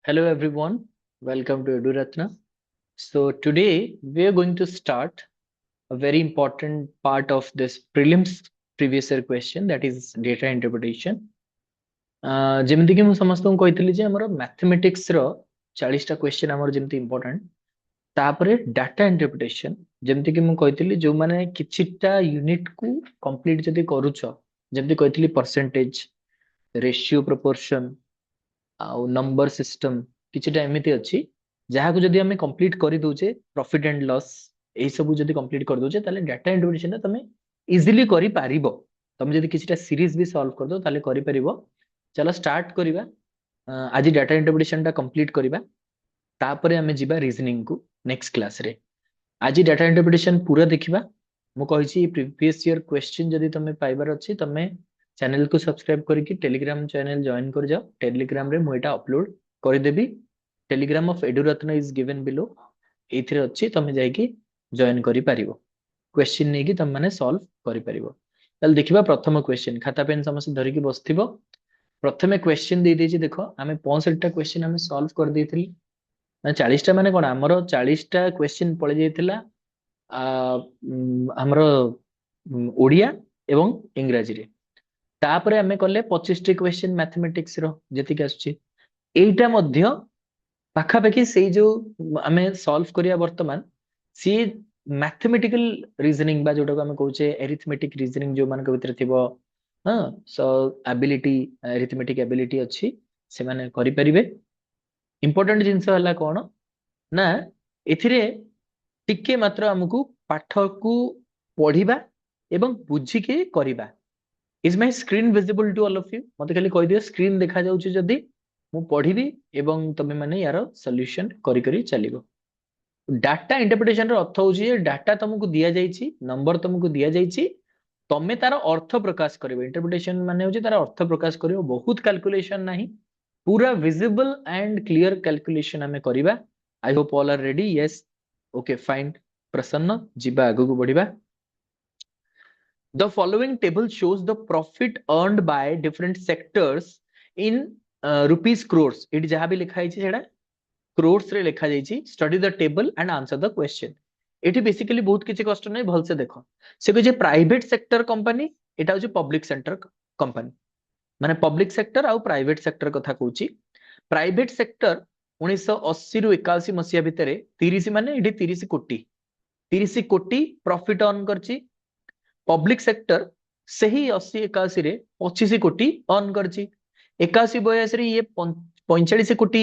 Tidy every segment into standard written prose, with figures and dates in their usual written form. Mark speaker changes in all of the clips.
Speaker 1: Hello everyone, welcome to EduRatna. So today we are going to start a very important part of this prelims previous year question, that is data interpretation. ଯେମିତି କି ମୁଁ ସମସ୍ତଙ୍କୁ କହିଥିଲି ଯେ ଆମର mathematics ର 40ଟା question ଆମର ଯେମିତି important, ତାପରେ data interpretation ଯେମିତି କି ମୁଁ କହିଥିଲି ଯୋଉମାନେ କିଛିଟା ୟୁନିଟ କୁ କମ୍ପ୍ଲିଟ ଯଦି କରୁଛ, ଯେମିତି କହିଥିଲି percentage, ratio proportion ଆଉ ନମ୍ବର ସିଷ୍ଟମ କିଛିଟା ଏମିତି ଅଛି ଯାହାକୁ ଯଦି ଆମେ କମ୍ପ୍ଲିଟ କରିଦଉଛେ, ପ୍ରଫିଟ ଆଣ୍ଡ ଲସ୍ ଏଇ ସବୁ ଯଦି କମ୍ପ୍ଲିଟ କରିଦଉଛେ ତାହେଲେ ଡାଟା ଇଣ୍ଟରପ୍ରିଟେସନ ତମେ ଇଜିଲି କରିପାରିବ। ତମେ ଯଦି କିଛିଟା ସିରିଜ ବି ସଲ୍ଭ କରିଦବ ତାହେଲେ କରିପାରିବ। ଚାଲ ଷ୍ଟାର୍ଟ କରିବା। ଆଜି ଡାଟା ଇଣ୍ଟରପ୍ରିଟେସନ ଟା କମ୍ପ୍ଲିଟ କରିବା, ତାପରେ ଆମେ ଯିବା ରିଜନିଂ କୁ ନେକ୍ସଟ କ୍ଲାସରେ। ଆଜି ଡାଟା ଇଣ୍ଟରପ୍ରିଟେସନ ପୁରା ଦେଖିବା। ମୁଁ କହିଛି ପ୍ରିଭିୟସ ଇୟର କ୍ୱେଶ୍ଚିନ୍ ଯଦି ତମେ ପାଇବାର ଅଛି, ତମେ चैनल को सब्सक्राइब करके टेलीग्राम चैनल जॉइन कर जाओ। टेलीग्राम रे मु एटा अपलोड कर देबी। Telegram of Eduratna is given below. एथिरे अछि, तमे जाई कि जॉइन करि परिबो। क्वेश्चन नै कि तमे माने सॉल्व करि परिबो। तल देखिबा प्रथम क्वेश्चन। खाता पेन समस्त धरि कि बसथिबो। प्रथमे क्वेश्चन दे देछि, देखो आमे 65 टा क्वेश्चन आमे सॉल्व कर देथिली। ना 40 टा माने कोन, हमरो 40 टा क्वेश्चन पळे जेथिला हमरो ओडिया एवं इंग्रजी रे। तापरे आमे कले 25 टी क्वेश्चन मैथमेटिक्स रो जेतिक आछी। एइटा मध्य पाखापाखि सेई जो आमे सॉल्व करिया वर्तमान सी मैथमेटिकल रीजनिंग बा जोटा को आमे कहूचे एरिथमेटिक रीजनिंग जो मान भीतर थिबो। हां, सो एबिलिटी, एरिथमेटिक एबिलिटी अछि, से माने करि परिबे। इंपोर्टेंट जिंस हला कोन ना, एथिरे टिके मात्र हमकु पाठ को पढिबा एवं बुझी के करिबा। Is my screen visible to all of you? मते खाली कहि दियो स्क्रीन देखा जाउची जदी मु पढिबी एवं तमे माने यार सॉल्यूशन करि करि चलिबो। डाटा इंटरप्रिटेशन रो अर्थ होची जे डाटा तुमको दिया जाईची, नंबर तुमको दिया जाईची, तमे तार अर्थ प्रकाश करिवो। इंटरप्रिटेशन माने होची तार अर्थ प्रकाश करिवो। बहुत कैलकुलेशन नाही, पूरा विजिबल एंड क्लियर कैलकुलेशन हमें करिबा। I hope all are ready. Yes, okay fine. प्रसन्न जिबा आगु को बढ़िबा। The following table shows the profit earned by different sectors in rupees crores. It जहां भी लिखा है छेड़ा crores रे लिखा जाइछि। Study the table and answer the question. एठी बेसिकली बहुत किछि कष्ट नै, भल से देखो। से कहि प्राइवेट सेक्टर कंपनी, एटा होछि पब्लिक सेक्टर कंपनी, माने पब्लिक सेक्टर आउ प्राइवेट सेक्टर कथा कहूछि। प्राइवेट सेक्टर 1980 रु 81 मसिया भितरे 30 माने एठी 30 कोटी, 30 कोटी प्रॉफिट अर्न करछि। पब्लिक सेक्टर से ही 80-81 रे 25 कोटी अर्न करछि। 81-82 रे ये 45 कोटी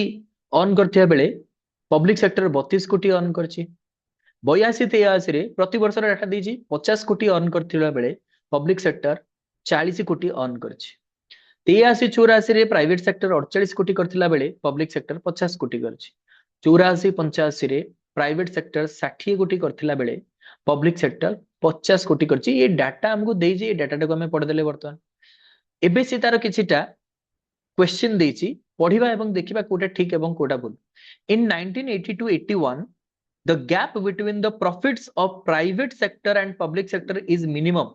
Speaker 1: अर्न करथिया बेले पब्लिक सेक्टर 32 कोटी अर्न करछि। 82-83 रे प्रति वर्ष डाटा दीछि 50 कोटी अर्न करथिला बेले पब्लिक सेक्टर 40 कोटी अर्न करछि। 83-84 रे प्राइवेट सेक्टर 48 कोटी करथिला बेले पब्लिक सेक्टर 50 कोटी करछि। 84-85 रे प्राइवेट सेक्टर 60 कोटी करथिला बेले पब्लिक सेक्टर 50 कोटी करछि। ये डाटा हमको देई जे, डाटा को हमें पढ़ देले वर्तमान। एबे से तार किछिटा क्वेश्चन देछि, पढ़िबा एवं देखिबा कोटा ठीक एवं कोटा भूल। इन 1980-81 the gap between the profits of private sector and public sector is minimum.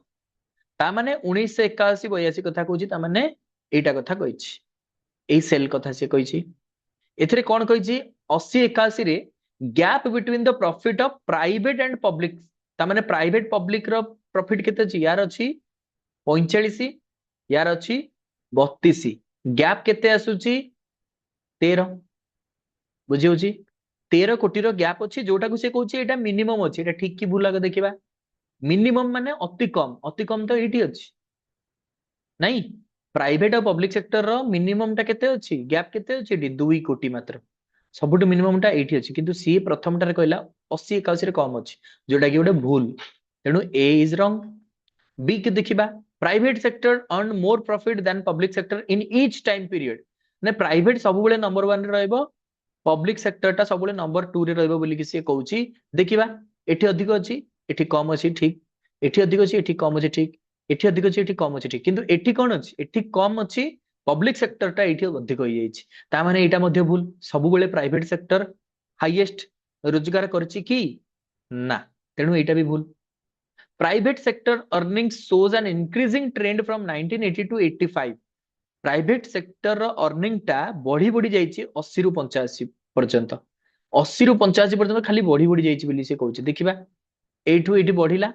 Speaker 1: ता माने 1981-82 कथा कहूछि, ता माने एटा कथा कहिछि, एई सेल कथा से कहिछि। एथिरे कोन कहिछि 80-81 रे gap between the profit of private and public, ता माने प्राइवेट पब्लिक रो प्रॉफिट केते अछि, यार अछि 45, यार अछि 32, गैप केते आसुची 13। बुझी होची 13 कोटी रो गैप अछि, जोटा को से कहूछि एटा मिनिमम अछि। एटा ठीक कि भूल आगे देखिबा। मिनिमम माने अति कम तो एठी अछि नहीं। प्राइवेट और पब्लिक सेक्टर रो मिनिमम टा केते अछि, गैप केते अछि एठी 2 कोटी मात्र। सबुठ मिनिमम टा एठी अछि, किंतु सी प्रथम टारे कहला 80-81 रे कम अछि, जोटा कि गोटे भूल। तेनु ए इज रॉन्ग। बी के देखिबा, private sector earn more profit than public sector in each time period. ने प्राइवेट सब बेले नंबर 1 रे रहइबो, पब्लिक सेक्टर टा सब बेले नंबर 2 रे रहइबो बोली कि से कहूची। देखिबा एठी अधिक अछि, एठी कम अछि, ठीक। एठी अधिक अछि, एठी कम अछि, ठीक। एठी अधिक अछि, एठी कम अछि, ठीक। किंतु एठी कोन अछि, एठी कम अछि, पब्लिक सेक्टर टा एठी अधिक होई जाईछि। ता माने एटा मध्ये भूल। सब बेले प्राइवेट सेक्टर हाईएस्ट रोजगार करछि कि ना, तेनु एटा भी भूल। Private sector earnings shows an increasing trend from 1980 to 85. Private sector earning टा बढ़ी बढ़ी जाइए 80 रु 85 पर्यंत 80 रु 85 पर्यंत खाली बढ़ी बढ़ी जाइए बोली से कहूँ देखिबा एठू एठी बढ़िला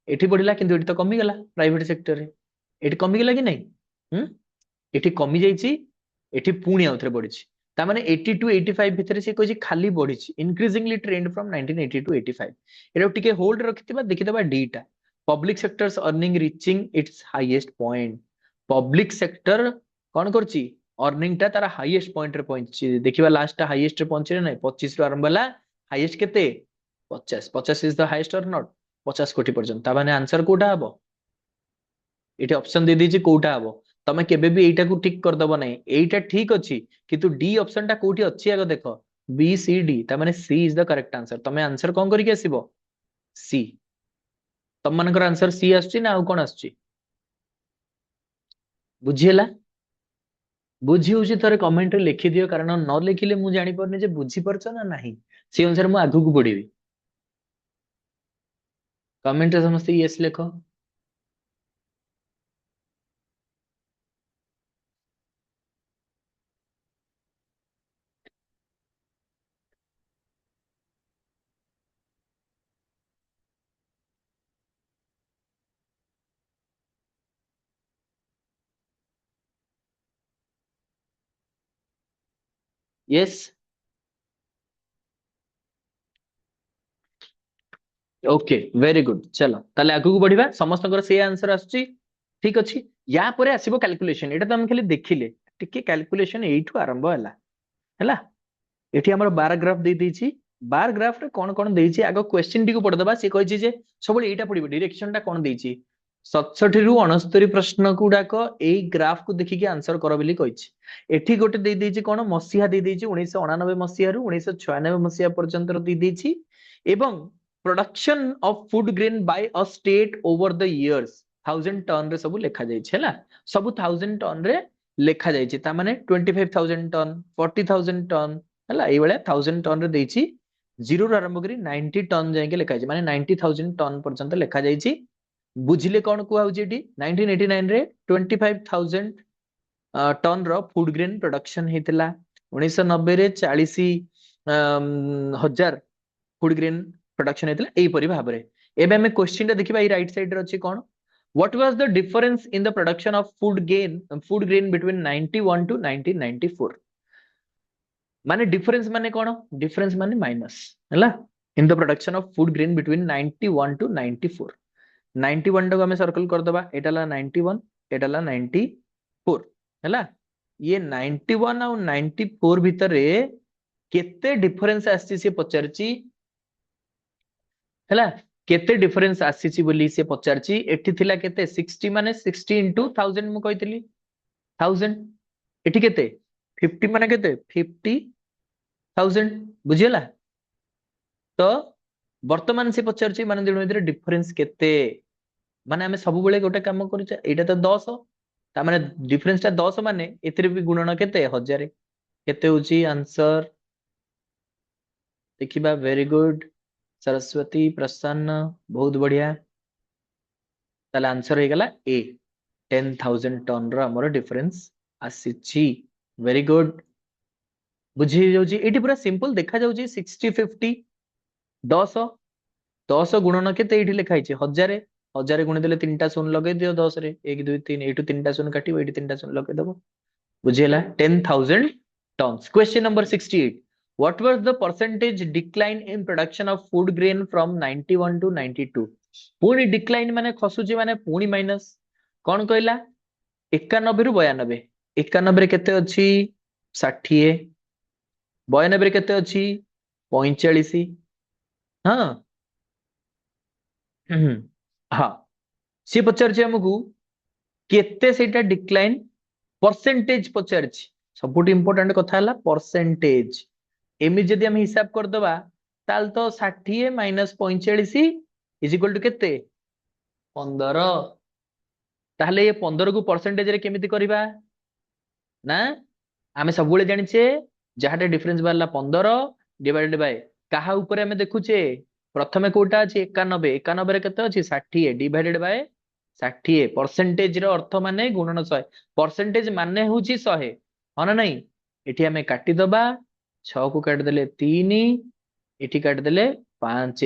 Speaker 1: एठी बढ़िला किंतु एठी तो कमी गला प्राइवेट सेक्टर रे एठी कमी गला कि नहीं हम्म एठी कमी जाइए एठी पुणी आउथरे बढ़िछि ता माने 80 टू 85 भितर से कहछि खाली बढ़िछि इंक्रीजिंगली ट्रेंड फ्रॉम 1980 टू 85 एटा टिके होल्ड रखितबा देखितबा डी टा public sectors earning reaching it's highest point public sector कौन करछि अर्निंग टा तारा हाईएस्ट पॉइंट रे पहुंची देखिबा लास्ट टा हाईएस्ट रे पहुंची नै 25 रो आरंभ होला हाईएस्ट केते 50 50 इज द हाईएस्ट और नॉट 50 कोटी पर्यंत ता माने आंसर कोटा हबो एठी ऑप्शन दे दीची कोटा हबो तमे केबे भी एटा को ठीक कर दबो नै एटा ठीक अछि किंतु डी ऑप्शन टा कोठी अछि आगो देखो बी सी डी ता माने सी इज द करेक्ट आंसर तमे आंसर कोन करि के आसीबो सी तम मानकर आंसर सी आछी ना आ कोन आछी बुझियला बुझी होची थरे कमेंट रे लिखि दियो कारण न लिखिले मु जानि परने जे बुझी परछ ना नाही से अनुसार मु आगु को बढ़िबी कमेंट रे समस्त यस लिखो यस ओके वेरी गुड चलो ताले आगु को बढ़िबा समस्त से आंसर आछी ठीक अछि या परे आसीबो कैलकुलेशन एटा तो हम खाली देखिले टिके कैलकुलेशन एठू आरंभ ହେଲା एठी हमर बार ग्राफ दे देछि बार ग्राफ रे कोन कोन देछि आगो क्वेश्चन टी को पढ दबा से कहिछि जे सबले एटा पढिबो डायरेक्शन टा कोन देछि 67 रु 69 प्रश्न गुडाक एई ग्राफ को देखि के आंसर कर बोली कहिछि एठी गोटे दे देछि कोन मसिहा दे देछि 1999 मसिहा रु 1996 मसिहा पर्यंत दे देछि एवं production of food grain by a state over the years 1000 tonne रे सब लेखा जाइछि हैला सब 1000 टन रे लेखा जाइछि ता माने 25000 टन 40000 टन हैला एई बेले 1000 टन रे देछि जीरो रो आरंभ करी 90 टन जाय के लेखा जाइछि माने 90000 टन पर्यंत लेखा जाइछि बुझिले कौन कुआ होची एटी 1989 रे 25000 टन रो फूड ग्रेन प्रोडक्शन हेतिला 1990 रे 40,000 फूड ग्रेन प्रोडक्शन हेतिला एई परि भाबरे एबे हमें क्वेश्चन टा देखिबा ई राइट साइड रे अछि कोन what was the difference in the production of food grain between 91 to 1994 माने डिफरेंस माने माइनस हैला in the production of food grain between 91 to 94 91 टाको हमें सर्कल कर दबा एटा ला 91 एटा ला 94 हैला ये 91 और 94 भीतर रे केते डिफरेंस आसी से पचारची हैला केते डिफरेंस आसीची बोली से पचारची एठी थिला केते 60 माने 60 इनटू 1000 मु कहितली 1000 एठी केते 50 माने केते 50000 बुझियला तो वर्तमान से पचारची माने दिनो भीतर डिफरेंस केते माने हमें सब बेले गोटे काम करूचे एटा तो 10 ता माने डिफरेंस ता 10 माने एथिरे भी गुणन केते 1000 केते होची आंसर देखिबा वेरी गुड सरस्वती प्रसन्न बहुत बढ़िया ताले आंसर हे गला ए 10000 टन रो हमर डिफरेंस आसीची वेरी गुड बुझी जाउची एटी पूरा सिंपल देखा जाउची 60 50 10 10 गुणन केते एठी लिखा हिचे 1000 1000 गुणी देले तीनटा शून्य लगे दियो 10 रे 1 2 3 एटू तीनटा शून्य काटिबो एटी तीनटा शून्य लगे दबो बुझियला 10000 tonnes question number 68 what was the percentage decline in production of food grain from 91 to 92 पुणी डिक्लाइन माने खसुची माने पुणी माइनस कौन कहला 91 रु 92 91 रे केते अछि 60 92 रे केते अछि 45 हाँ हाँ सी पचार हमको केते सेटा डिक्लाइन परसेंटेज पचार सबुठ इंपोर्टेंट कथा है परसेंटेज एमि जदि हम हिसाब कर दबा ताल तो 60 माइनस 45 इज इक्वल टू केते 15 ताहले ये 15 को परसेंटेज रे केमिति करबा ना आमे सब बेले जानिछे जहाटे डिफरेंस बारला 15 डिवाइडेड बाय काहा ऊपर हमें देखुचे प्रथमे कोटा अछि 91 91 रे केते अछि 60 डिवाइडेड बाय ଷାଠିଏ परसेंटेज ର अर्थ माने गुणन 100 परसेंटेज माने होची 100 हाँ ना नहीं एठी हमें काटी दबा 6 को काट देले 3 एठी काट देले 5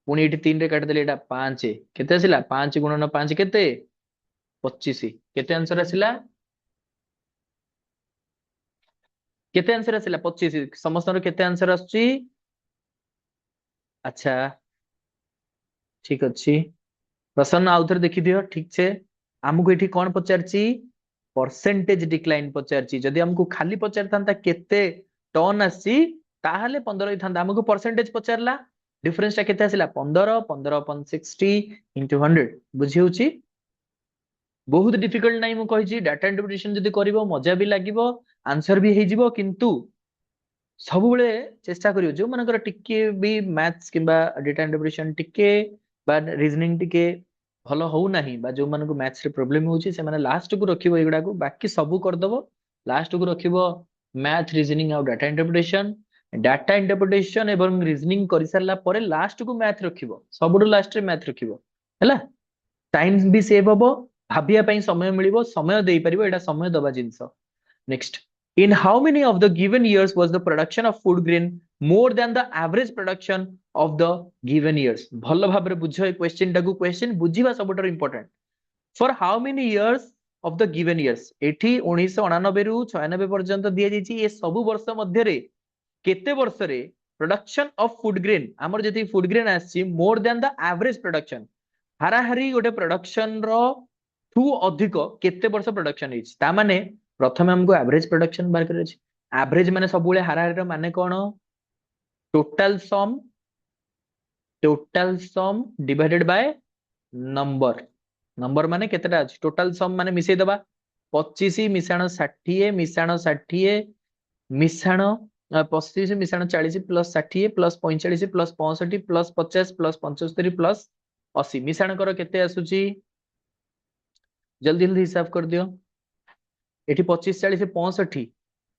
Speaker 1: पुणी एठी 3 रे काट देले एटा 5 केते आसिला 5 गुणन 5 केते 25 केते आंसर आसिला केते आंसर आसिला 25 समस्त केते आंसर आछी अच्छा ठीक अच्छी प्रसन्न आउ थे देखी दियो ठीक से आमको ये कौन पचारची परसेंटेज डिक्लाइन पचारची जदि हमको खाली पचार था केते टन आसी ताहले 15 था हमको परसेंटेज पचारला डिफरेंस टा केते आसिला 15 15 अपन 60 into 100 बुझी होची बहुत डिफिकल्ट नहीं मु कहिची डाटा इंटरप्रिटेशन जदि करिवो मजा भी लागिवो आंसर भी हे जिवो किंतु ସବୁବେଳେ ଚେଷ୍ଟା କରିବ ଯୋଉ ମାନଙ୍କର ଟିକେ ବି ମ୍ୟାଥ୍ସ କିମ୍ବା ଡେଟା ଇଣ୍ଟରପ୍ରିଟେସନ ଟିକେ ବା ରିଜନିଂ ଟିକେ ଭଲ ହଉନାହିଁ ବା ଯୋଉମାନଙ୍କୁ ମ୍ୟାଥ୍ସ ରେ ପ୍ରୋବ୍ଲେମ ହଉଛି ସେମାନେ ଲାଷ୍ଟ କୁ ରଖିବ ଏଗୁଡାକୁ ବାକି ସବୁ କରିଦବ ଲାଷ୍ଟ କୁ ରଖିବ ମ୍ୟାଥ ରିଜନିଂ ଆଉ ଡାଟା ଇଣ୍ଟରପ୍ରିଟେସନ ଏବଂ ରିଜନିଂ କରିସାରିଲା ପରେ ଲାଷ୍ଟ କୁ ମ୍ୟାଥ ରଖିବ ସବୁଠୁ ଲାଷ୍ଟ ରେ ମ୍ୟାଥ ରଖିବ ହେଲା ଟାଇମ ବି ସେଭ୍ ହବ ଭାବିବା ପାଇଁ ସମୟ ମିଳିବ ସମୟ ଦେଇପାରିବ ଏଇଟା ସମୟ ଦବା ଜିନିଷ next in how many of the given years was the production of food grain more than the average production of the given years ଭଲ ଭାବରେ ବୁଝ ଏ କ୍ୱେଶ୍ଚିନ୍ ଟାକୁ କ୍ୱେଶ୍ଚିନ୍ ବୁଝିବା ସବୁଠାରୁ important for how many years of the given years ଏଠି 1999 ରୁ 96 ପର୍ଯ୍ୟନ୍ତ ଦିଆଯାଇଛି ଏ ସବୁ ବର୍ଷ ମଧ୍ୟରେ କେତେ ବର୍ଷରେ production of food grain ଆମର ଯେତିକି food grain ଆସିଛି more than the average production ହାରାହାରି ଗୋଟେ production ର ଠୁ ଅଧିକ କେତେ ବର୍ଷ production ହେଇଛି ତା ମାନେ प्रथम हमको एवरेज प्रोडक्शन बाहर कर एवरेज माने सब हाराहारी माने कौन total sum divided by number number माने केतेटा अछि टोटल सम माने मिसई दबा 25 मिसाण 60 मिसाण 60 मिसाण 25 मिसाण 40 plus 60 plus 45 plus 65 plus 50 plus 75 plus 80 मिसाण कर केते आसुची जल्दी जल्दी हिसाब कर दियो एठी 25 40 65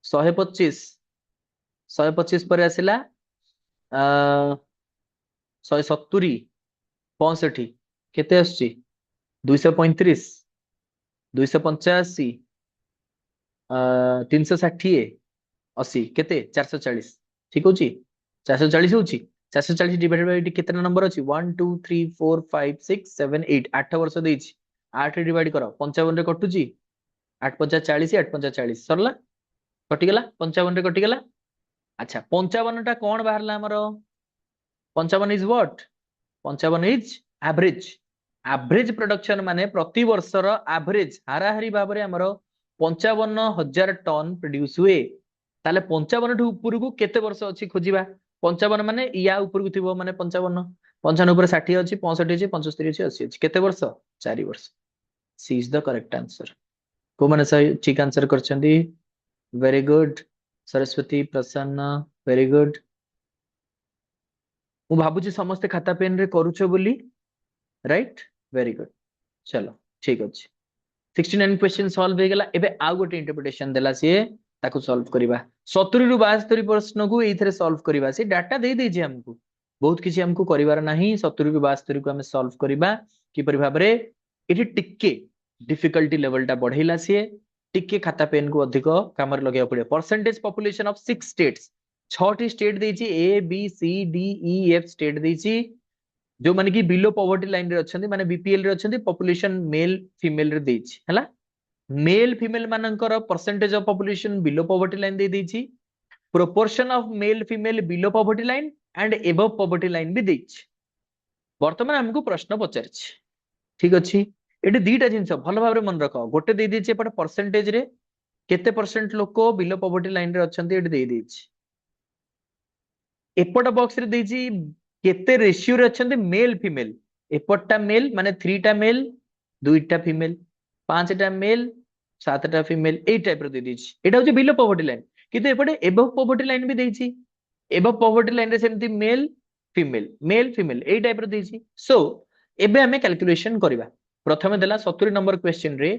Speaker 1: 125 125 पर आसिला 170 65 केते आसुची 235 285 360 80 केते 440 ठीक होची 440 होची 440 डिवाइडेड बाय केते नंबर अछि 1 2 3 4 5 6 7 8 8 वर्ष देछि 8 डिवाइड करो 55 रे कटुची 8 पंचा 40 8 पंचा 40 सरला कटिगला 55 रे कटिगला अच्छा 55 टा कोन बाहरला हमरो 55 is what 55 is average average production माने प्रति वर्षर एवरेज हाराहारी भाबरे हमरो 55,000 टन प्रोड्यूस हुए ताले 55 ठु ऊपर को केते वर्ष अछि खोजिबा 55 माने या ऊपर को थिबो माने 55 55 ऊपर 60 अछि 65 अछि 75 अछि 80 अछि केते वर्ष 4 वर्ष सी इज द करेक्ट आंसर को माने सही ठीक आंसर करछंदी वेरी गुड सरस्वती प्रसन्न वेरी गुड मु भाबुची समस्त खाता पेन रे करूछो बोली राइट वेरी गुड चलो ठीक अछि 69 क्वेश्चन सॉल्व हो गला एबे आ गोटे इंटरप्रिटेशन देला से ताकू सॉल्व करिबा 70 रु 72 प्रश्न को एथरे सॉल्व करिबा से डाटा दे देजे हमको बहुत किछि हमको करिवार नाही 70 रु 72 को हम सॉल्व करिबा कि परि भाबरे एठी टिक्के डिफिकल्टी लेवल टा बढ़ेला से टिक्के खाता पेन को अधिक काम लगे पड़े परसेंटेज पॉपुलेशन ऑफ 6 स्टेट्स 6टी स्टेट देछि A B C D E F state देछि जो माने कि बिलो पॉवर्टी लाइन रे अछंती माने बीपीएल रे अछंती पॉपुलेशन मेल फीमेल रे देछि हला मेल फीमेल मानकर percentage of population below poverty line दे देछि proportion of male female below poverty line and above poverty line भी देछि वर्तमान हमको प्रश्न पचारछि ठीक अछि एटी दीटा जिंस भल भाबरे मन रख गोटे दे देछि एपटे परसेंटेज रे केते परसेंट लोक बिलो पॉवर्टी लाइन रे अछंती एटी दे देछि एपट बॉक्स रे देछि केते रेशियो रे अछंती मेल फीमेल एपटटा मेल माने 3टा मेल 2टा फीमेल 5टा मेल 7टा फीमेल ए टाइप रो दे देछि एटा होछि बिलो पॉवर्टी लाइन किंतु एपटे एबव पॉवर्टी लाइन भी देछि एबव पॉवर्टी लाइन रे सेमती मेल फीमेल ए टाइप रो देछि सो एबे हमें कैलकुलेशन करबा प्रथमे देला 70 नंबर क्वेश्चन रे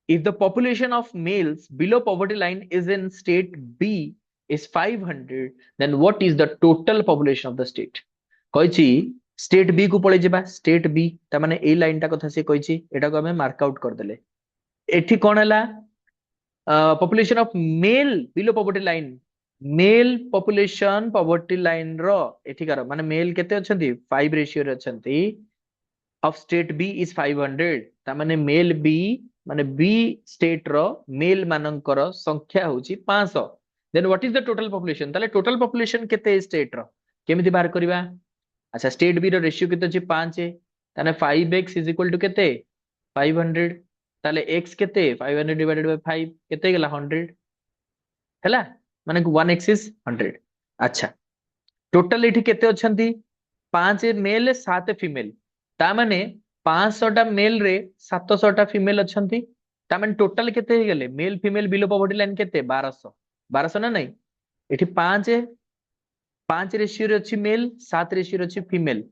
Speaker 1: if the population of males below poverty line is in state B is 500 then what is the total population of the state कही स्टेट बी को पळै जिबा स्टेट बी ता माने ए लाइन टा कथा से कही एटा को हमें मार्क आउट कर देले एठी कोन हला population of male below poverty line male population poverty line रो एठिकार माने मेल केते अछंती 5 रेशियो रे अछंती ऑफ स्टेट बी इज 500 ता माने मेल बी माने बी स्टेट रो मेल मानकर संख्या होची 500 then what is the total population ताले टोटल पॉपुलेशन केते स्टेट रो केमिति बाहर करबा अच्छा स्टेट बी रो रेशियो केते अछि 5 ताने 5x इज इक्वल टू केते 500 ताले x केते 500 डिवाइडेड बाय 5 केते गेला 100 हैला माने 1x इज 100 अच्छा टोटल एठी केते अछंती 5 मेल 7 फीमेल ता माने 500 टा मेल रे 700 टा फीमेल अछंती ता माने टोटल केते हे गेले mail female below poverty line केते 1200 1200 ना नहीं एठी 5 रेशियो रे अछि मेल 7 रेशियो रे अछि फीमेल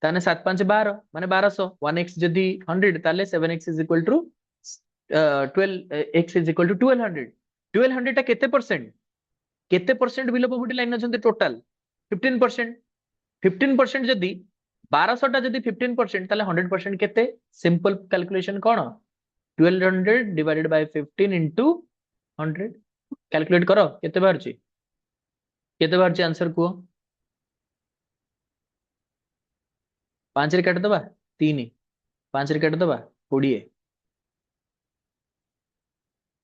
Speaker 1: ताने 7 5 12 माने 1200 1x जदी 100 ताले 7x is equal to 12 x is equal to 1200 1200 टा केते परसेंट बिलो पॉवर्टी लाइन अछंती टोटल 15% 15% जदी 1200 टा जदी 15% ताले 100% केते simple calculation cone 1200 divided by 15 into 100 calculate करो केते बाहरची आंसर को 5 रे काट दबा 3 5 रे काट दबा 20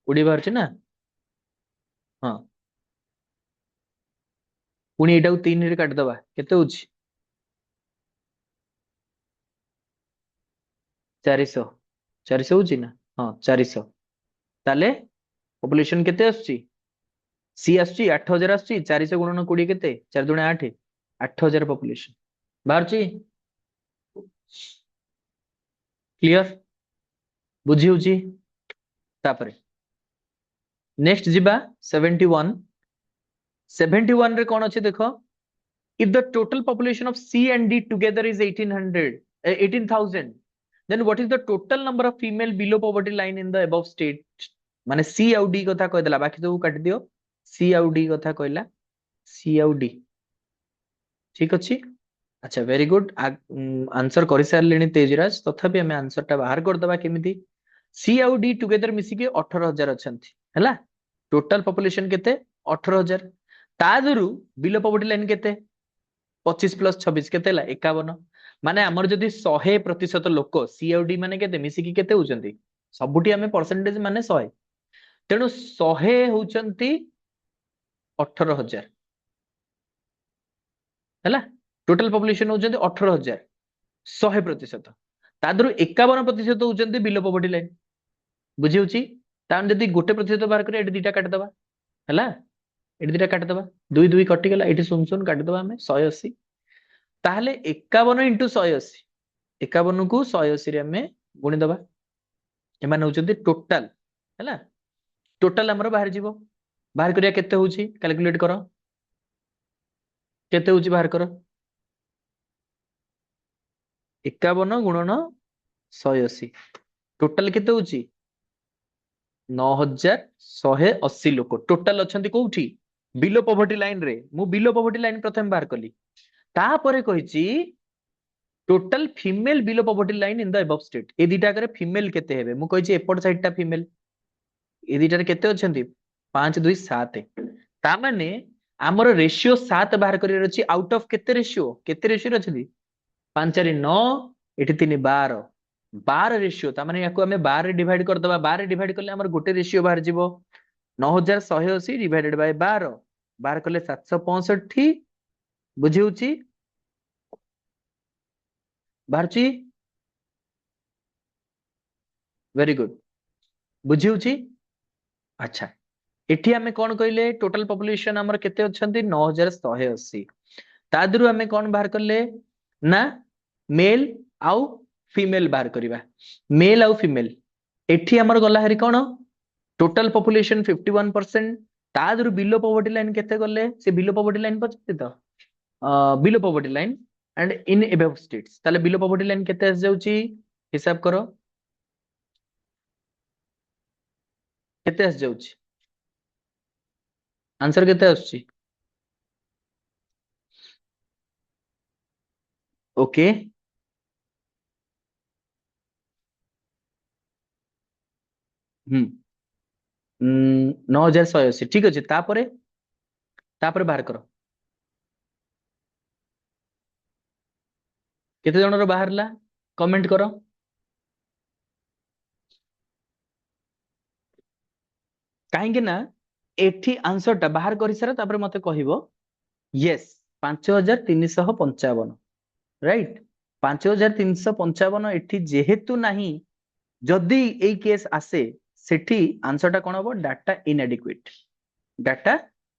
Speaker 1: 20 बाहरची ना हां पुनी एटा को 3 रे काट दबा केते होची 400 400 होची ना हां 400 ताले पॉपुलेशन केते आछी सी आछी 8000 आछी 400 गुणन 20 केते 4 दुणे 8 8000 पॉपुलेशन बाहरची क्लियर बुझी होची तापरे नेक्स्ट जिबा 71 71 रे कोन अछि देखो if the total population of C and D together is 18,000 then what is the total number of female below poverty line in the above state माने C आउ D कथा कह देला बाकी सब काट दियो C आउ D कथा कहला C आउ D ठीक अछि अच्छा वेरी गुड आंसर कर सारलेनी तेजराज तथापि हमें आंसर टा बाहर कर दबा केमिति C आउ D टुगेदर मिसी के 18000 अछंती हैला टोटल पॉपुलेशन केते 18000 ता दरु बिलो पॉवर्टी लाइन केते 25 प्लस 26 केते ହେଲା 51 माने हमर जदी 100% लोक सी आउ डी माने केते मिसी की केते होचंती सबुटी हमें परसेंटेज माने 100 तेणु 100 होचंती 18000 हैला टोटल पॉपुलेशन होचंती 18000 100% तादरु 51% होचंती बिलो पॉवर्टी लाइन बुझी होची तान जदी गोटे प्रतिशत बाहर करे एडी दीटा काट दबा हैला एडी दीटा काट दबा 2 2 कटि गेला एठी 0 0 काट दबा हमें 180 ताहले 51 इंटू 180 51 को 180 रे हमें गुणी दबा एमाने होचंती टोटल हैला टोटल हमर बाहर जीवो बाहर करिया केते होची कैलकुलेट करो केते होची बाहर करो 51 गुणन 180 टोटल केते होची 9180 लोक टोटल अछंती कोउठी बिलो पॉवर्टी लाइन रे मु बिलो पॉवर्टी लाइन प्रथम बाहर कली तापरे कहिची total female below poverty line in the above state ए दिटा करे फीमेल केते हेबे मु कहिची एपट साइड टा फीमेल ए दिटा रे केते अछंती 5 2 7 ता माने हमर रेशियो 7 बाहर करियर अछि आउट ऑफ केते रेशियो अछंती 5 4 9 एठी 3 12 12 रेशियो ता माने याको हमें 12 रे डिवाइड कर दबा 12 रे डिवाइड करले हमर गोटे रेशियो बाहर जीवो 9180 डिवाइडेड बाय 12 12 करले 765 बुझी होची बाहरची वेरी गुड बुझी होची अच्छा एठी हमें कोन कहले टोटल पॉपुलेशन हमर केते अछंती 9180 तादरु हमें कोन बाहर करले ना मेल आउ फीमेल बाहर करिवा मेल आउ फीमेल एठी हमर गला हरी कोन टोटल पॉपुलेशन 51% तादरु बिलो पॉवर्टी लाइन केते गले से बिलो पॉवर्टी लाइन पछते तो below poverty line and in above states ताले बिलो पॉवर्टी लाइन केते आस जाउची हिसाब करो केते आस जाउची आंसर केते आसुची ओके। 9180 ठीक ଅଛି। ତାପରେ ତାପରେ ବାହାର କର କେତେ ଜଣର ବାହାରିଲା କମେଣ୍ଟ କର। କାହିଁକି ନା ଏଠି ଆନ୍ସର ଟା ବାହାର କରିସାର ତାପରେ ମତେ କହିବ ୟେସ୍ 5355 ରାଇଟ। 5355 ଏଠି ଯେହେତୁ ନାହିଁ, ଯଦି ଏଇ କେସ୍ ଆସେ ସେଠି ଆନ୍ସର ଟା କଣ ହବ ଡାଟା ଇନଏଡିକ୍ୱେଟ। ଡାଟା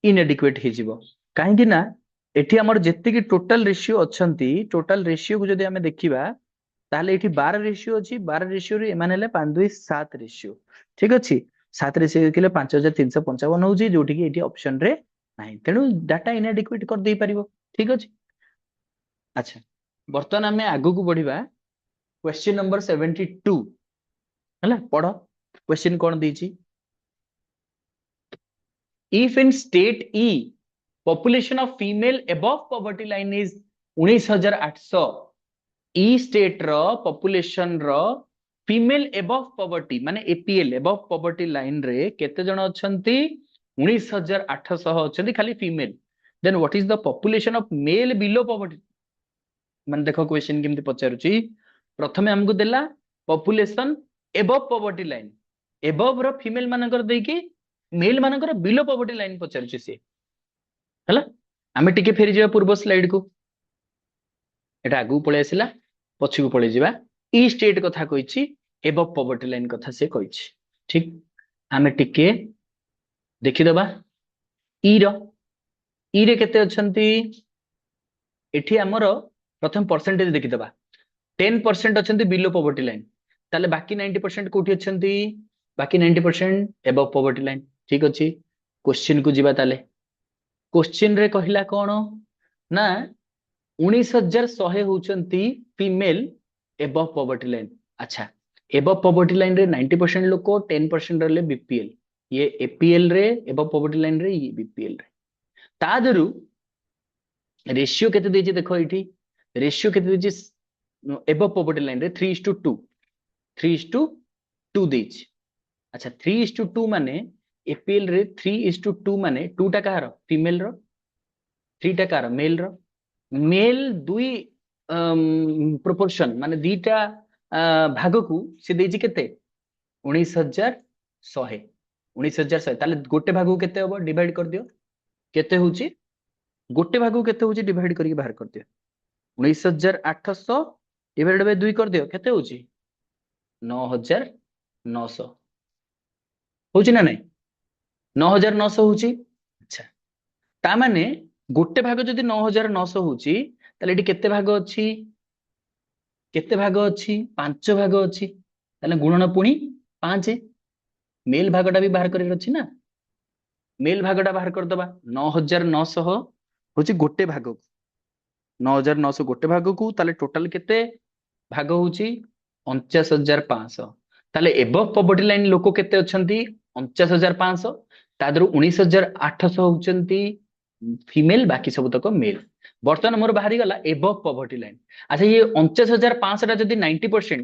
Speaker 1: ଇନଏଡିକ୍ୱେଟ ହେଇଯିବ। କାହିଁକି ନା ଏଠି ଆମର ଯେତିକି ଟୋଟାଲ ରେସିଓ ଅଛନ୍ତି, ଟୋଟାଲ ରେସିଓକୁ ଯଦି ଆମେ ଦେଖିବା ତାହେଲେ ଏଠି 12 ରେସିଓ ଅଛି। 12 ରେସିଓରେ ଏମାନେ ହେଲେ 527 ରେସିଓ। ଠିକ ଅଛି। 7 ରେସିଓ ଦେଖିଲେ 5355 ହଉଛି, ଯୋଉଠି କି ଏଠି ଅପସନ ରେ ନାହିଁ। ତେଣୁ ଡାଟା ଇନଏଡିକ୍ୱେଟ କରିଦେଇ ପାରିବ। ଠିକ ଅଛି। ଆଚ୍ଛା, ବର୍ତ୍ତମାନ ଆମେ ଆଗକୁ ବଢିବା। क्वेश्चन नंबर 72 ହେଲା, ପଢ क्वेश्चन କଣ ଦେଇଛି। if in state E population of female above poverty line is 19800, E state ର population ର female above poverty ମାନେ APL above poverty line ରେ କେତେ ଜଣ ଅଛନ୍ତି? 19800 ଅଛନ୍ତି ଖାଲି female। then what is the population of male below poverty? ମାନେ ଦେଖ क्वेश्चन କେମିତି ପଚାରୁଛି। ପ୍ରଥମେ ଆମକୁ ଦେଲା population above poverty line, above ର female ମାନଙ୍କର ଦେଇକି male ମାନଙ୍କର below poverty line ପଚାରୁଛି ସିଏ। ହେଲା, ଆମେ ଟିକେ ଫେରିଯିବା ପୂର୍ବ ସ୍ଲାଇଡ କୁ। ଏଟା ଆଗକୁ ପଳେଇ ଆସିଲା, ପଛକୁ ପଳେଇ ଯିବା। ଇ ଷ୍ଟେଟ କଥା କହିଛି, ଏବଭ ପଭର୍ଟି ଲାଇନ କଥା ସେ କହିଛି। ଠିକ, ଆମେ ଟିକେ ଦେଖିଦବା ଇ ରେ କେତେ ଅଛନ୍ତି। ଏଠି ଆମର ପ୍ରଥମ ପରସେଣ୍ଟେଜ ଦେଖିଦବା। 10% ଅଛନ୍ତି ବିଲୋ ପଭର୍ଟି ଲାଇନ, ତାହେଲେ ବାକି 90% କୋଉଠି ଅଛନ୍ତି? ବାକି 90% ଏବଭ ପଭର୍ଟି ଲାଇନ। ଠିକ ଅଛି, क्वेश्चन କୁ ଯିବା। ତାହେଲେ क्वेश्चन ରେ କହିଲା କଣ ନା 19100 ହଉଛନ୍ତି ଫିମେଲ ଏବଭ ପଭର୍ଟି ଲାଇନ। ଆଚ୍ଛା, ଏବଭ ପଭର୍ଟି ଲାଇନ ରେ 90% ଲୋକ, 10% ରହିଲେ ବିପିଏଲ। ଇଏ ଏପିଏଲ ରେ ଏବଭ ପଭର୍ଟି ଲାଇନ ରେ, ଇଏ ବିପିଏଲ ରେ। ତା ଦେହରୁ ରେସିଓ କେତେ ଦେଇଛି ଦେଖ ଏଇଠି। ରେସିଓ କେତେ ଦେଇଛି ଏବଭ ପଭର୍ଟି ଲାଇନ ରେ? 3:2। 3:2 ଦେଇଛି। ଆଚ୍ଛା, 3:2 ମାନେ ଏପିଏଲ ରେ 3:2 ମାନେ 2 ଟା କାହାର? ଫିମେଲ ର, 3 ଟା କାହାର? ମେଲ ର। मेल दुई प्रोपोर्शन माने दीटा भागकू से देजी केते 19100। 19100 ताले गोटे भागकू केते होबो डिवाइड कर दियो। केते होची गोटे भागकू केते होची डिवाइड करके बाहर कर दियो। 19800 डिवाइड बाय 2 कर दियो, केते होची 9900 होची ना नहीं? 9900 होची। अच्छा, ता माने गोटे भाग जदि 9900 होची ताले एटी केते भाग अछि? केते भाग अछि? 5 भाग अछि। ताले गुणन पुणी 5। मेल भागटा भी बाहर करेर अछि ना, मेल भागटा बाहर कर दबा। 9900 होची गोटे भाग, 9900 गोटे भाग को, ताले टोटल केते भाग होची 49500। ताले एबव पॉवर्टी लाइन लोक केते अछंती? 49500। तादरु 19800 होचंती फीमेल, बाकी सब तक मेल। बर्तमान मोर बाहरी गला एबव पॉवर्टी लाइन। अच्छा, ये 49500 टा जदि 90%,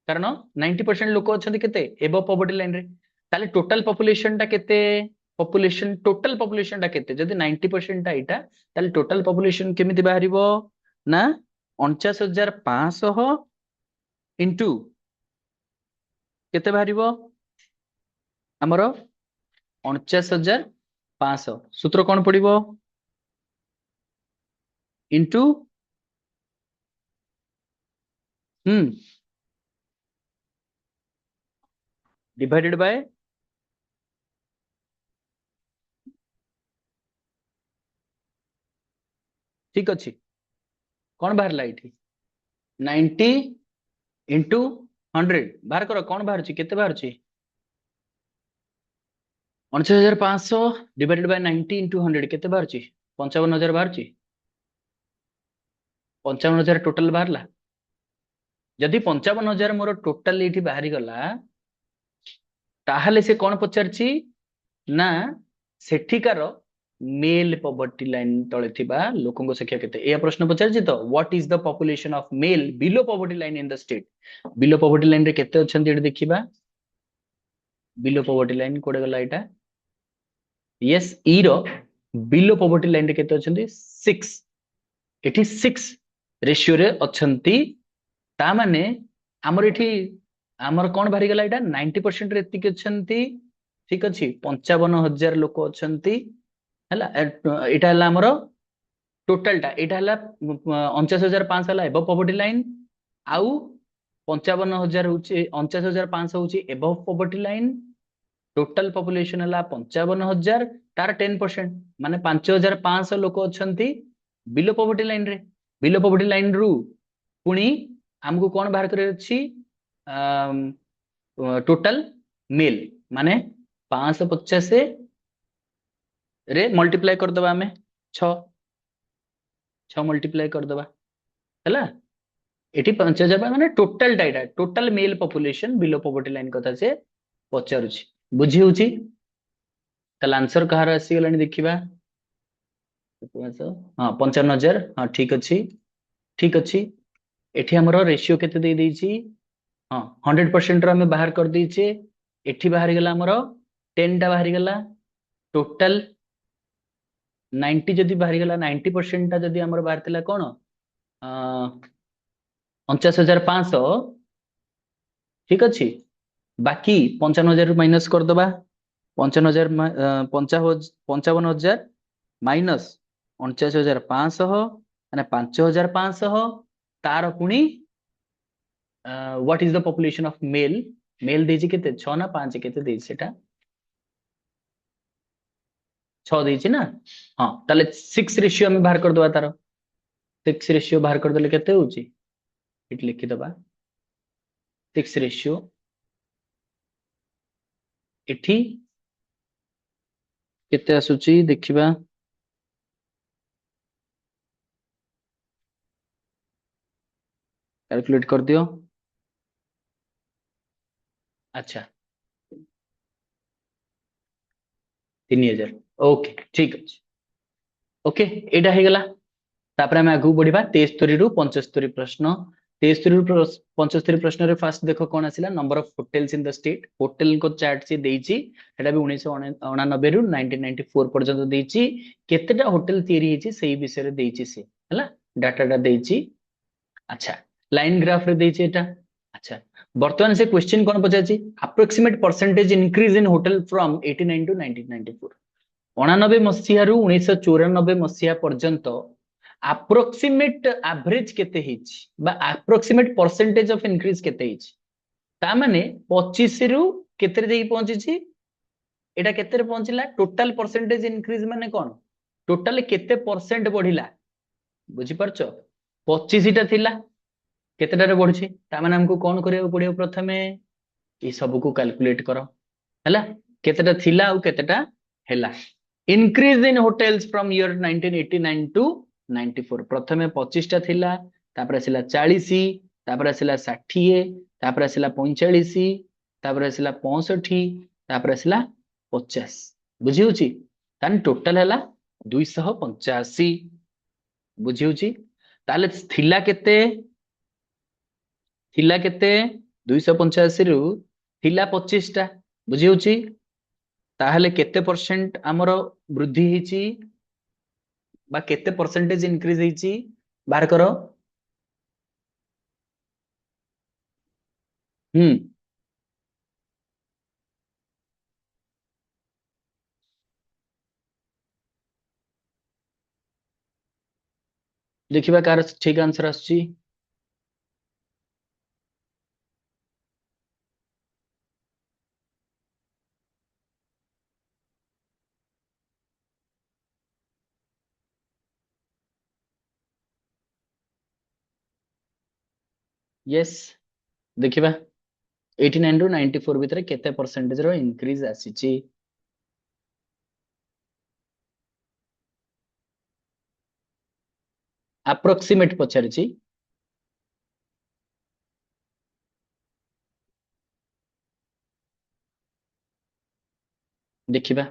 Speaker 1: कारण 90% लोक अछंती केते एबव पॉवर्टी लाइन रे, ताले टोटल पॉपुलेशन टा केते? पॉपुलेशन, टोटल पॉपुलेशन टा केते? जदि 90% टा एटा, ताले टोटल पॉपुलेशन केमिति बाहरिबो ना 49500 इनटू केते बाहरिबो हमर 49500। सूत्र कौन पड़िबो? इनटू डिवाइडेड बाय ठीक अच्छी कौन बाहर लाइट 90 इंटू 100 बाहर करो। कौन बाहर केते बाहर 49500 डिवाइडेड बाय 90 इंटू 100 केते बाहर 55000 बाहर। 55000 टोटल बाहरला। जदि 55000 मोर टोटल ये बाहरी गला, ताहले से कौन पचारची ना सेठिकार मेल पॉवर्टी लाइन तले थिबा लोकंक संख्या केते ए प्रश्न पचारछि तो what is the population of male below poverty line in the state below poverty line रे केते अछंती एठी देखिबा बिलो पॉवर्टी लाइन कोडे गला एटा यस ई रो बिलो पॉवर्टी लाइन रे केते अछंती 6 एठी 6 रेशियो रे अछंती ता माने हमर एठी हमर कोन भारी गला एटा 90% रे एतिक अछंती ठीक अछि 55,000 लोक अछंती हला एटा हला हमर टोटल टा एटा हला 49,500 हला एबव पॉवर्टी लाइन आउ 55,000 होची 49,500 होची above poverty line total population हला 55,000 तार 10% माने 5,500 लोक अछंती बिलो पॉवर्टी लाइन रे बिलो पॉवर्टी लाइन रु पुणी हमको कौन बाहर करे अछि टोटल मेल माने 550 रे मल्टीप्लाई कर दबा हमें 6 6 मल्टीप्लाई कर दबा हला एटी 5,000 माने total data total mail population below poverty line कथा से पचारुछि बुझी होछि ताल आंसर कहार आसी गलानी देखिबा हां 55,000 हां ठीक अछि एठी हमरो रेशियो केते दे देछि हां 100% रो हमें बाहर कर देछे एठी बाहर गेला हमरो 10 टा बाहर गेला टोटल 90 जदि बाहर गेला 90% टा जदि हमर बाहर थिला कोन 49,500 ठीक अछि बाकी 55,000 माइनस कर दबा 55,000 55,000 माइनस 49,500 माने 5,500 तार पुणी what is the population of male male देछि केते 6 ना 5 केते देछि सेटा 6 देछि ना हां ताले 6 रेशियो हम बाहर कर दबा तार 6 रेशियो बाहर कर देले केते होछि इट लिखि दबा 6 रेशियो एठी केते आसुची देखिबा कैलकुलेट कर दियो अच्छा 3,000 ओके ठीक अछि ओके एटा हे गला तापर हम आगु बढ़िबा 73 रु 75 प्रश्न 73 रु 75 प्रश्न रे फास्ट देखो कोन आसिला number of hotels in the state hotel को चार्ट से देइची एटा भी 1999 रु 1994 पर्यंत देइची केतेटा होटल तयारी हेची सेही विषय रे देइची से हला डाटाटा देइची अच्छा लाइन ग्राफ रे देइची एटा अच्छा वर्तमान से क्वेश्चन कोन पचाची approximate percentage increase in hotel from 89 to 1994 99 मसीहा रु 1994 मसीहा पर्यंत अप्रोक्सीमेट एवरेज केते हिच बा अप्रोक्सीमेट परसेंटेज ऑफ इंक्रीज केते हिच ता माने 25 रु केते रे देई पहुंची छी एटा केते रे पहुंचला टोटल परसेंटेज इंक्रीज माने कोन टोटल केते परसेंट बढ़िला बुझी परछो 25 टा थिला केतेटा रे बढ़छि ता माने हमको कोन करियो पड़ियो प्रथमे ई सब को कैलकुलेट करो हला केतेटा थिला और केतेटा हैला increase in hotels from year 1989 to 94 प्रथमे 25 टा थिला तापर आसिला 40 तापर आसिला 60 तापर आसिला 45 तापर आसिला 65 तापर आसिला 50 बुझी होची तान टोटल हैला 285 बुझी होची ताले थिला केते 285 रु थिला 25 टा बुझी होची ताहले केते परसेंट हमरो वृद्धि हिची बा केते परसेंटेज इंक्रीज हिची बाहर करो देखिबा कार ठीक आंसर आछी यस देखिबा 89 रु 94 भितरे केते परसेंटेज रो इंक्रीज आसीची अप्रोक्सीमेट पचारची देखिबा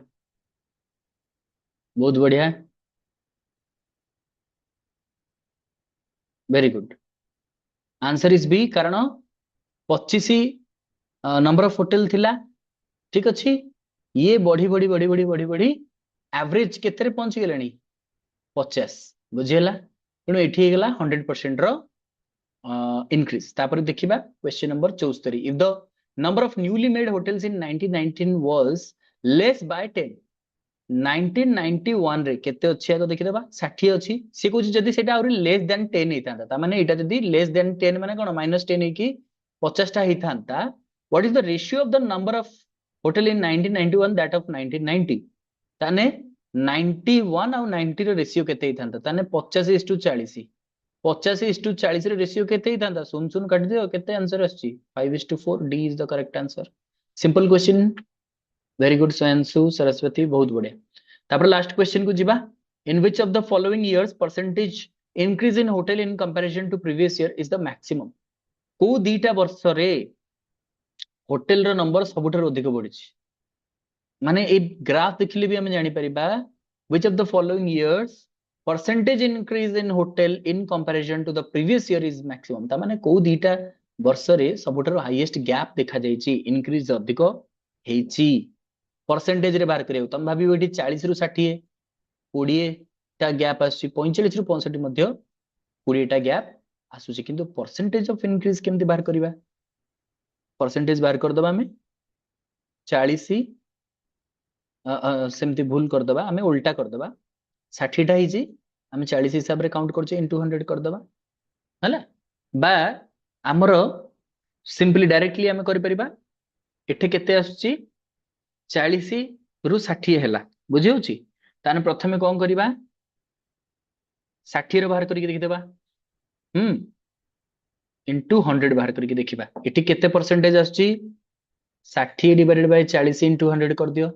Speaker 1: बहुत बढ़िया, very good. Answer is B, कारण 25 नंबर ऑफ होटल थिला। ठीक अच्छी, ये बढ़ी बढ़ी बढ़ी बढ़ी बढ़ी बढ़ी एवरेज केते पहुंची गलानी 50, बुझीगला। तेणु एठी हेगला 100% रो increase। तापर देखिबा question number 74, if the number of newly made hotels in 1919 was less by 10, 1991 रे केते अछि आगो देखिदबा 60 अछि। से कहूची जदी सेटा आउरी लेस देन 10 हेतांता, ता माने एटा जदी लेस देन 10 माने कोन -10 हे कि 50 टा हेतांता, what is the ratio of the number of hotel in 1991 that of 1990, ताने 91 और 90 रो रेशियो केते हेतांता, ताने 50:40। 50:40 रे रेशियो केते हेतांता, सुन सुन काट दियो केते आंसर आछि 5:4। D is the correct answer. Simple question, very good Soyanshu Saraswati, बहुत बढ़िया। तापर लास्ट क्वेश्चन को जीवा, in which of the following years percentage increase in hotel in comparison to previous year is the maximum. को दीटा वर्ष रे होटल रो नंबर सबुठार अधिक बढ़ी, माने ए ग्राफ देखिले भी हम जानि परिबा which of the following years percentage increase in hotel in comparison to the previous year is maximum। ता माने को दीटा वर्ष रे सबुठार हाईएस्ट गैप देखा जायछि, इंक्रीज अधिक हेछि। परसेंटेज रे बाहर करियो तम भाबिबो एठी 40 रु 60 20 टा गैप आसी, 45 रु 65 मध्ये 20 टा गैप आसुछि, किंतु परसेंटेज ऑफ इंक्रीज केमति बाहर करिबा। परसेंटेज बाहर कर दबा हमें 40, सेमती भूल कर दबा, हमें उल्टा कर दबा। 60 टा हिजी हमें 40 हिसाब रे काउंट करछे, इनटू 100 कर दबा हला, बा हमरो सिंपली डायरेक्टली हमें करि परिबा। एठे केते आसुची 40 रु 60 हैला, बुझी होची। ताने प्रथमे कोन करिबा 60 रे बाहर करिके देखि देबा, इनटू 100 बाहर करिके देखिबा। एठी केते परसेंटेज आसुची 60 डिवाइडेड बाय 40 इनटू 100 कर दियो,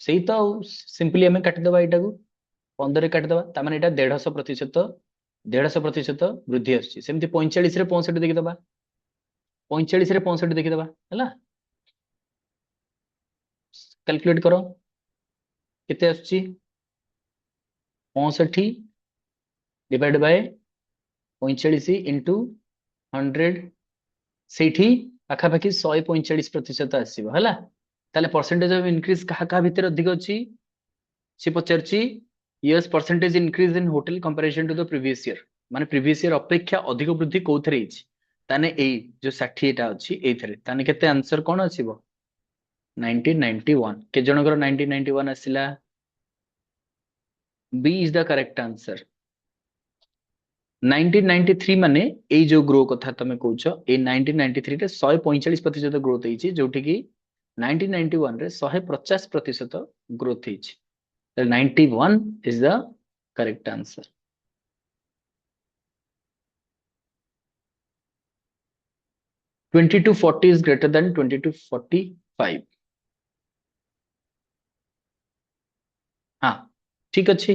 Speaker 1: सेही तो सिंपली हमें काटि दबा, एटा को 15 रे काटि दबा, ता माने एटा 150%, 150% वृद्धि आसुची। सेमती 45 रे 65 देखि दबा, 45 रे 65 देखि दबा हला, कैलकुलेट करो केते आसुची 65 डिवाइड बाय 45 इनटू 100, सेठी पाखापाखि 145% आसीबो हला। ताले परसेंटेज ऑफ इंक्रीज कहा कहा भीतर अधिक अछि, से पचरची yes percentage increase in hotel comparison to the previous year, माने प्रीवियस ईयर अपेक्षा अधिक वृद्धि कोथरे हिच, ताने एई जो 60 टा अछि एथरे, ताने केते आंसर कोन आसीबो 1991। के जनकर 1991 आसिला, B is the correct answer. 1993 माने एई जो ग्रो कथा तमे कहउछ, ए 1993 रे 145% ग्रोथ हेछि, जोठी कि 1991 रे 150% growth हेछि। 91 is the correct answer। 20 to 40 is greater than 20 to 45। हाँ ठीक अच्छी,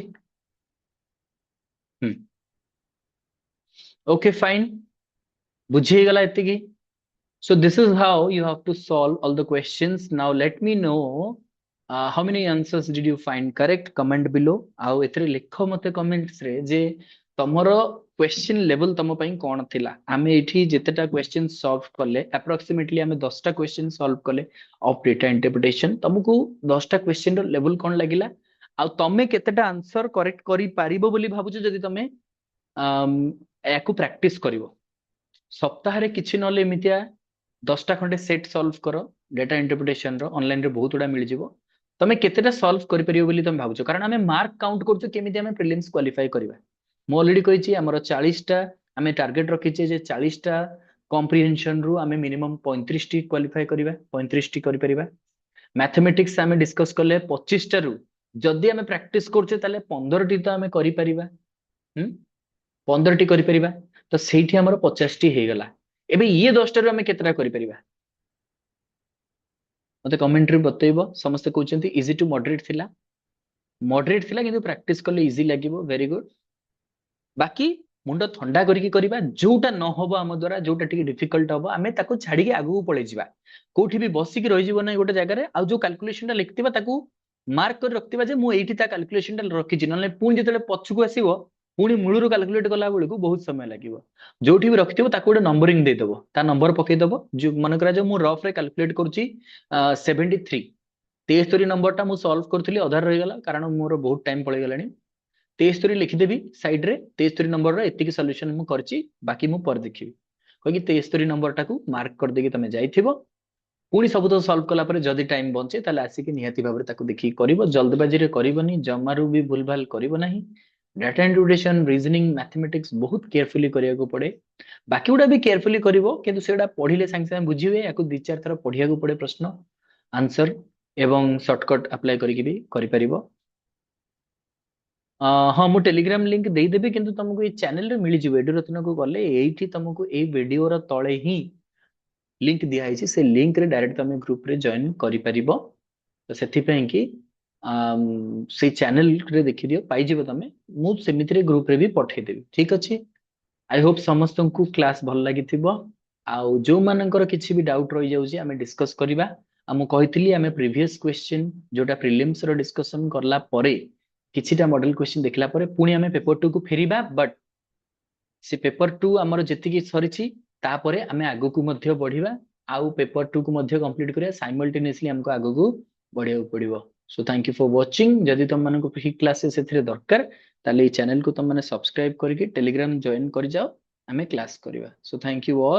Speaker 1: ओके फाइन, बुझीगला एतिकी। So this is how you have to solve all the questions। Now let me know how many answers did you find correct, comment below। आउ एथरे लिखो मते comments रे जे तमरो question level तम पई कोन थिला। आमे एठी जेतेटा क्वेश्चन सॉल्व करले अप्रोक्सीमेटली आमे 10 टा क्वेश्चन सॉल्व करले ऑफ डेटा इंटरप्रिटेशन, तुमको 10 टा क्वेश्चन रो लेवल कोन लागिला, आ तमे केतेटा आंसर करेक्ट करि पारिबो बोली भाबुछ जदि तमे याकू प्रैक्टिस करिवो। सप्ताह रे किछि नले एमितिया 10 टा खंडे सेट सॉल्व करो डेटा इंटरप्रिटेशन रो, ऑनलाइन रे बहुत उडा मिल जिवो। तमे केतेटा सॉल्व करि परियो बोली तमे भाबुछ, कारण हमें मार्क काउंट करछु केमिति हमें प्रीलिम्स क्वालिफाई करबा। मो ऑलरेडी कहिछि हमर 40 टा हमें टारगेट रखिछे जे 40 टा कॉम्प्रिहेंशन रू हमें मिनिमम 35 टी क्वालिफाई करबा, 35 टी करि परिबा। मैथमेटिक्स हमें डिस्कस करले 25 टा रू जदि हमें प्रैक्टिस करछे ताले 15 टी तो हमें करि परिबा, 15 टी करि परिबा, तो सेठी हमर 50 टी हे गला। एबे ये 10 टा रू हमें केतरा करि परिबा मते कमेंट रे बतैबो। समस्त कहउचंती इजी टू मॉडरेट थिला, मॉडरेट थिला किंतु प्रैक्टिस करले इजी लागिवो, वेरी गुड। बाकी मुंड ठंडा करिकी करिबा, जोटा न होबो हम द्वारा, जोटा टिके डिफिकल्ट होबो आमे ताको छाडी के आगु पळे जिबा। कोठी भी बसी की रहि जिवो नै गोटे जगह रे, आ जो कैलकुलेशन ता लिखतिबा ताकू ମାର୍କ କରି ରଖିଥିବା ଯେ ମୁଁ ଏଇଠି ତା କାଲକୁଲେସନ ଟା ରଖିଛି, ନହେଲେ ପୁଣି ଯେତେବେଳେ ପଛକୁ ଆସିବ ପୁଣି ମୂଳରୁ କାଲକୁଲେଟ କଲା ବେଳକୁ ବହୁତ ସମୟ ଲାଗିବ। ଯୋଉଠି ବି ରଖିଥିବ ତାକୁ ଗୋଟେ ନମ୍ବରିଂ ଦେଇଦବ, ତା ନମ୍ବର ପକେଇଦବ। ଯୋଉ ମନେ କରାଯାଉ ମୁଁ ରଫ ରେ କାଲକୁଲେଟ କରୁଛି 73, 73 ନମ୍ବରଟା ମୁଁ ସଲ୍ଭ କରୁଥିଲି ଅଧାରେ ରହିଗଲା କାରଣ ମୋର ବହୁତ ଟାଇମ ପଳେଇଗଲାଣି। 73 ଲେଖିଦେବି ସାଇଡ ରେ, 73 ନମ୍ବରର ଏତିକି ସଲ୍ୟୁସନ ମୁଁ କରିଛି, ବାକି ମୁଁ ପରେ ଦେଖିବି କହିକି 73 ନମ୍ବରଟାକୁ ମାର୍କ କରିଦେଇକି ତମେ ଯାଇଥିବ। ପୁଣି ସବୁ ତ ସଲ୍ଭ କଲା ପରେ ଯଦି ଟାଇମ ବଞ୍ଚେ ତାହେଲେ ଆସିକି ନିହାତି ଭାବରେ ତାକୁ ଦେଖିକି କରିବ, ଜଲ୍ଦବାଜିରେ କରିବନି, ଜମାରୁ ବି ଭୁଲଭାଲ କରିବ ନାହିଁ। ଡାଟା ଇଣ୍ଟରପ୍ରିଟେସନ, ରିଜନିଂ, ମ୍ୟାଥମେଟିକ୍ସ ବହୁତ କେୟାରଫୁଲି କରିବାକୁ ପଡେ। ବାକି ଗୁଡା ବି କେୟାରଫୁଲି କରିବ, କିନ୍ତୁ ସେଗୁଡା ପଢିଲେ ସାଙ୍ଗେ ସାଙ୍ଗେ ବୁଝି ହୁଏ, ୟାକୁ 2-4 ଥର ପଢିବାକୁ ପଡେ ପ୍ରଶ୍ନ ଆନ୍ସର, ଏବଂ ସର୍ଟକଟ ଆପ୍ଲାଏ କରିକି ବି କରିପାରିବ। ହଁ ମୁଁ ଟେଲିଗ୍ରାମ ଲିଙ୍କ ଦେଇଦେବି, କିନ୍ତୁ ତମକୁ ଏଇ ଚ୍ୟାନେଲରେ ମିଳିଯିବ। ଏଡୁରତ୍ନକୁ ଗଲେ ଏଇଠି ତମକୁ ଏଇ ଭିଡିଓର ତଳେ ହିଁ ଲିଙ୍କ ଦିଆହେଇଛି, ସେ ଲିଙ୍କରେ ଡାଇରେକ୍ଟ ତମେ ଗ୍ରୁପରେ ଜଏନ କରିପାରିବ। ତ ସେଥିପାଇଁ କି ସେଇ ଚ୍ୟାନେଲରେ ଦେଖିଦିଅ, ପାଇଯିବ ତମେ। ମୁଁ ସେମିତିରେ ଗ୍ରୁପରେ ବି ପଠେଇଦେବି, ଠିକ ଅଛି। ଆଇ ହୋପ ସମସ୍ତଙ୍କୁ କ୍ଲାସ ଭଲ ଲାଗିଥିବ। ଆଉ ଯୋଉମାନଙ୍କର କିଛି ବି ଡାଉଟ ରହିଯାଉଛି ଆମେ ଡିସ୍କସ କରିବା। ଆଉ ମୁଁ କହିଥିଲି ଆମେ ପ୍ରିଭିୟସ କ୍ୱେଶ୍ଚିନ୍ ଯୋଉଟା ପ୍ରିଲିମ୍ସ ର ଡିସ୍କସନ କଲା ପରେ, କିଛିଟା ମଡେଲ କ୍ୱେଶ୍ଚିନ୍ ଦେଖିଲା ପରେ ପୁଣି ଆମେ ପେପର 2 କୁ ଫେରିବା। ବଟ୍ ସେ ପେପର 2 ଆମର ଯେତିକି ସରିଛି ତାପରେ ଆମେ ଆଗକୁ ମଧ୍ୟ ବଢିବା, ଆଉ ପେପର 2 କୁ ମଧ୍ୟ କମ୍ପ୍ଲିଟ କରିବା। ସାଇମଲ୍ଟେନିୟସଲି ଆମକୁ ଆଗକୁ ବଢିବାକୁ ପଡିବ। So thank you for watching. ଯଦି ତମମାନଙ୍କୁ ଫ୍ରି କ୍ଲାसेସ୍ ସେଥିରେ ଦରକାର ତାହେଲେ ଏଇ ଚ୍ୟାନେଲକୁ ତମମାନେ ସବସ୍କ୍ରାଇବ କରିକି ଟେଲିଗ୍ରାମ ଜଏନ କରିଯାଅ, ଆମେ କ୍ଲାସ କରିବା। So thank you all.